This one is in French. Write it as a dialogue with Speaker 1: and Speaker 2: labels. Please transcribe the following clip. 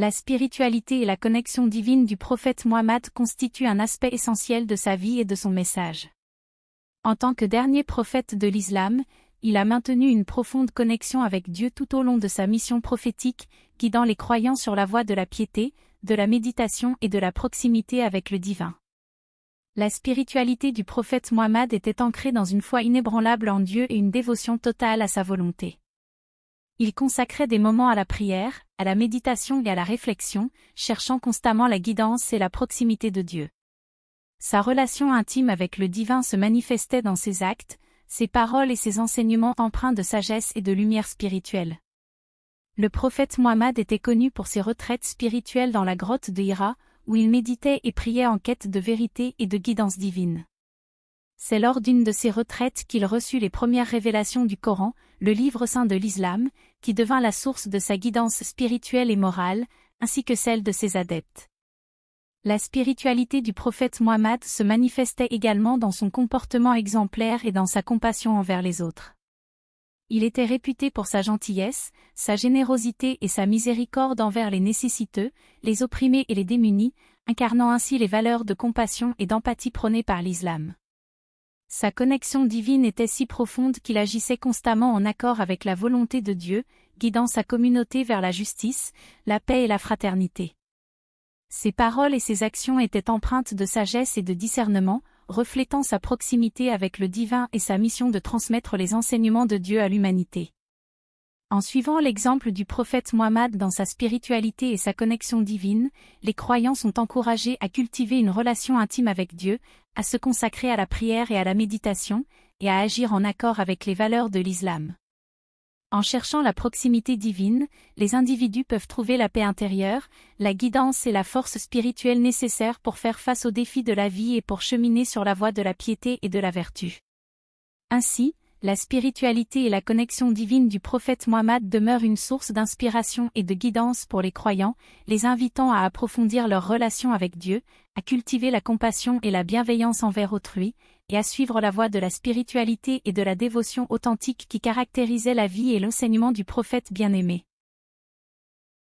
Speaker 1: La spiritualité et la connexion divine du prophète Muhammad constituent un aspect essentiel de sa vie et de son message. En tant que dernier prophète de l'islam, il a maintenu une profonde connexion avec Dieu tout au long de sa mission prophétique, guidant les croyants sur la voie de la piété, de la méditation et de la proximité avec le divin. La spiritualité du prophète Muhammad était ancrée dans une foi inébranlable en Dieu et une dévotion totale à sa volonté. Il consacrait des moments à la prière, à la méditation et à la réflexion, cherchant constamment la guidance et la proximité de Dieu. Sa relation intime avec le divin se manifestait dans ses actes, ses paroles et ses enseignements empreints de sagesse et de lumière spirituelle. Le prophète Muhammad était connu pour ses retraites spirituelles dans la grotte de Hira, où il méditait et priait en quête de vérité et de guidance divine. C'est lors d'une de ces retraites qu'il reçut les premières révélations du Coran, le livre saint de l'islam, qui devint la source de sa guidance spirituelle et morale, ainsi que celle de ses adeptes. La spiritualité du prophète Muhammad se manifestait également dans son comportement exemplaire et dans sa compassion envers les autres. Il était réputé pour sa gentillesse, sa générosité et sa miséricorde envers les nécessiteux, les opprimés et les démunis, incarnant ainsi les valeurs de compassion et d'empathie prônées par l'islam. Sa connexion divine était si profonde qu'il agissait constamment en accord avec la volonté de Dieu, guidant sa communauté vers la justice, la paix et la fraternité. Ses paroles et ses actions étaient empreintes de sagesse et de discernement, reflétant sa proximité avec le divin et sa mission de transmettre les enseignements de Dieu à l'humanité. En suivant l'exemple du prophète Muhammad dans sa spiritualité et sa connexion divine, les croyants sont encouragés à cultiver une relation intime avec Dieu, à se consacrer à la prière et à la méditation, et à agir en accord avec les valeurs de l'islam. En cherchant la proximité divine, les individus peuvent trouver la paix intérieure, la guidance et la force spirituelle nécessaires pour faire face aux défis de la vie et pour cheminer sur la voie de la piété et de la vertu. Ainsi, la spiritualité et la connexion divine du prophète Muhammad demeurent une source d'inspiration et de guidance pour les croyants, les invitant à approfondir leur relation avec Dieu, à cultiver la compassion et la bienveillance envers autrui, et à suivre la voie de la spiritualité et de la dévotion authentique qui caractérisait la vie et l'enseignement du prophète bien-aimé.